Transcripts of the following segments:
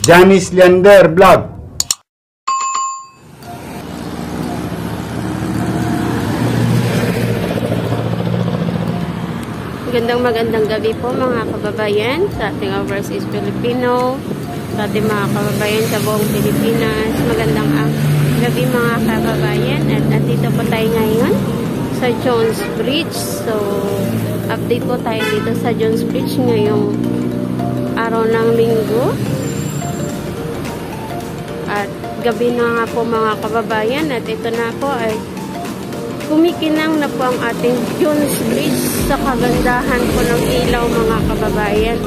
Janice Leander Vlog. Magandang gabi po mga kababayan sa ating overseas Filipino, sa ating mga kababayan sa buong Pilipinas. Magandang gabi mga kababayan, at andito po tayo ngayon sa Jones Bridge. So update po tayo dito sa Jones Bridge ngayong araw ng Linggo at gabi na nga po mga kababayan, at ito na po ay kumikinang na po ang ating Jones Bridge sa kagandahan po ng ilaw mga kababayan.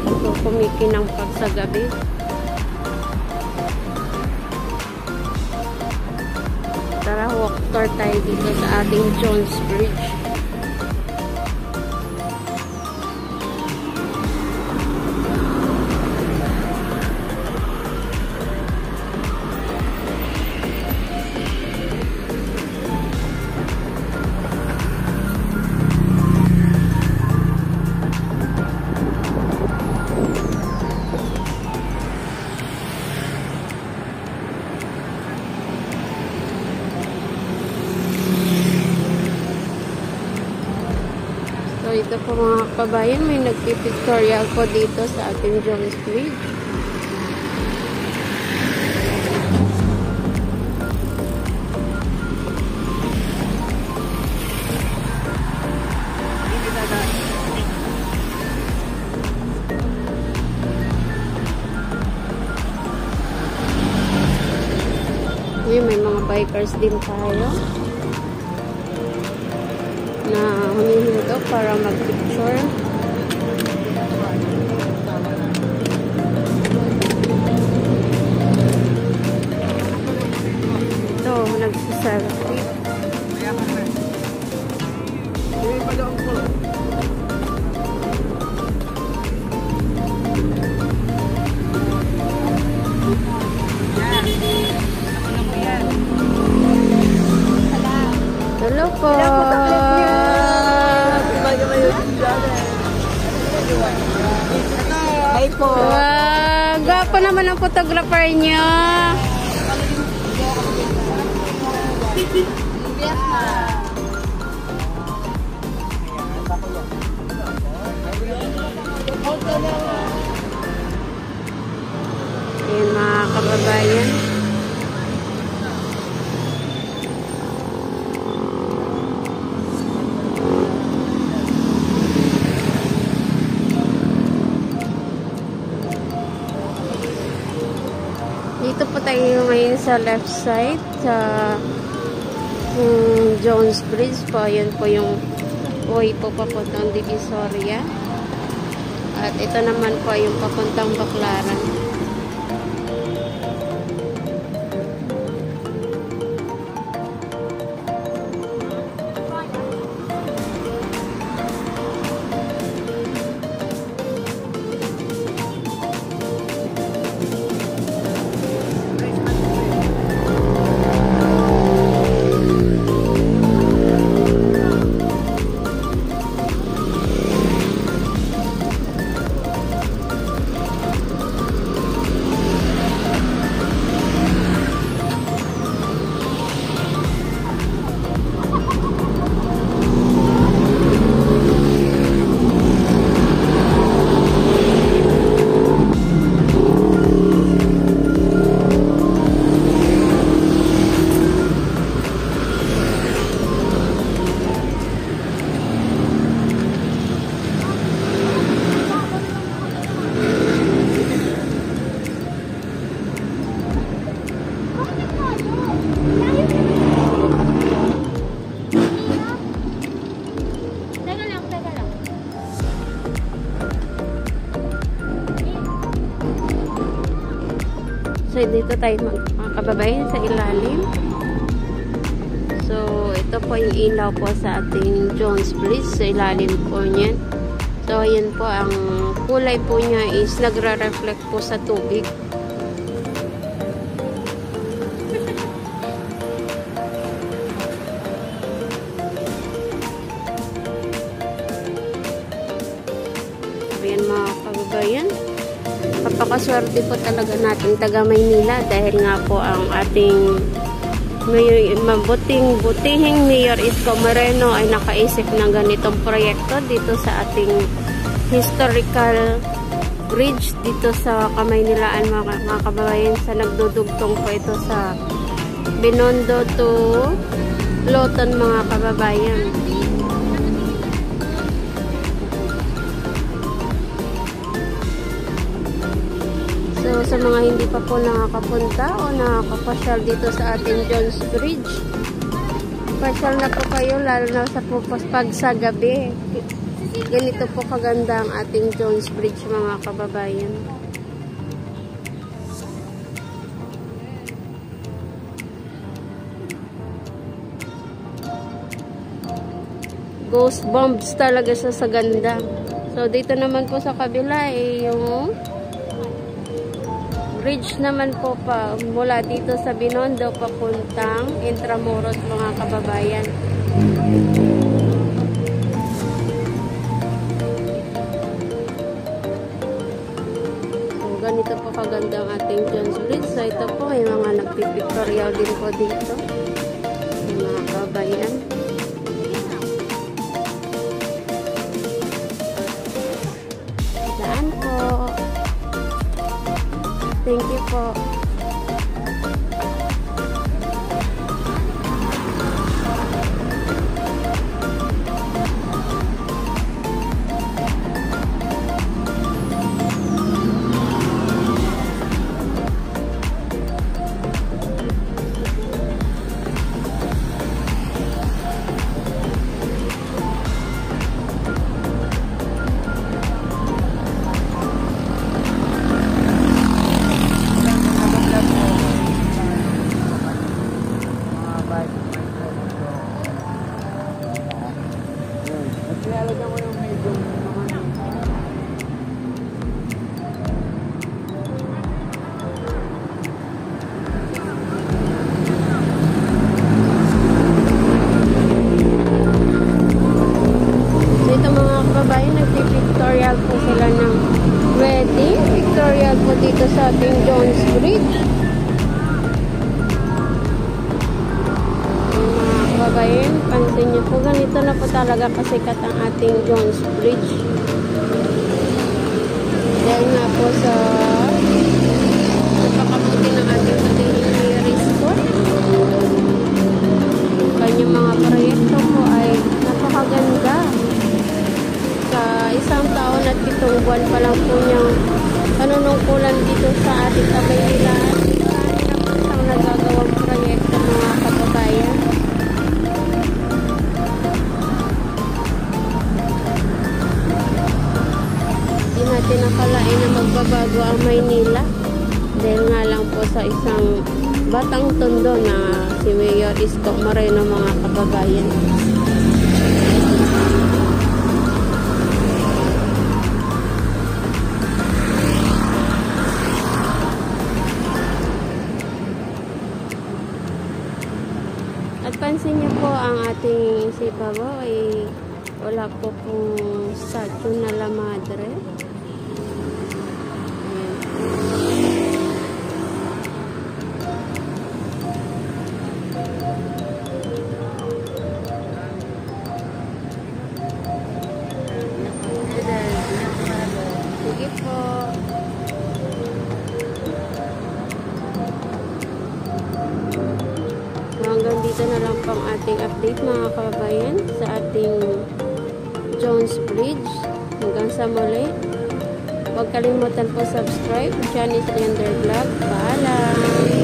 So, kumikinang pag sa gabi. Tara, walk tour tayo dito sa ating Jones Bridge. So, ito po mga kabayan, may nagpipictorial po dito sa ating Jones Bridge. May mga bikers din tayo na humihinto para mag-picture. Ito, nagsaselfie. Hello po. Hi po. Gwapo naman ang photographer niyo. Ayan mga kababayan. Dito po tayo ngayon sa left side sa Jones Bridge po. Ayan po yung way po papuntang Divisoria. At ito naman po yung papuntang Baclaran. So, dito tayo mga kababayan sa ilalim. So, ito po yung ilaw po sa ating Jones Bridge. Sa ilalim po niyan. So, ayan po, ang kulay po niya is nagre-reflect po sa tubig. Ayan mga kababayan. napakaswerte po talaga natin taga Maynila dahil nga po ang ating butihing Mayor Isko Moreno ay nakaisip ng ganitong proyekto dito sa ating historical bridge dito sa Kamaynilaan mga kababayan, sa nagdudugtong po ito sa Binondo to Loton mga kababayan. So sa mga hindi pa po nakakapunta o nakakapasyal dito sa ating Jones Bridge, pasyal na po kayo, lalo na sa pag sa gabi. Ganito po kaganda ang ating Jones Bridge mga kababayan. Ghost bombs talaga siya sa ganda. So dito naman po sa kabila yung bridge naman po pa mula dito sa Binondo papuntang Intramuros mga kababayan. Ganito po kaganda ang ating Jones Bridge. So ito po ay mga nagpipictorial din po dito mga kabayan. Daan po. Thank you po. Nagpipictorial po sila ng wedding. Pictorial po dito sa ating Jones Bridge. Mga kababayan, pansin niyo po, ganito na po talaga kasikat ang ating Jones Bridge. Dahil nga po sa napakabuti ng ating Mayor Isko. Kanyang mga proyekto po ay napakaganda. Sa isang taon at 7 buwan pa lang po niyang panunungkulan dito sa ating Kamaynilaan. Marami na po siyang nagagawang proyekto mga kababayan. Hindi natin nakalain na magbabago ang Maynila dahil nga lang po sa isang batang tondo na si Mayor Isko Moreno mga kababayan. At pansin niyo po ang ating sipabaw ay wala po pong statue na La Madre. Sige po. Hanggang dito na lang pang ating update mga kababayan sa ating Jones Bridge. Hanggang sa muli. Huwag kalimutan po subscribe. Janice Leander Vlog. Paalam!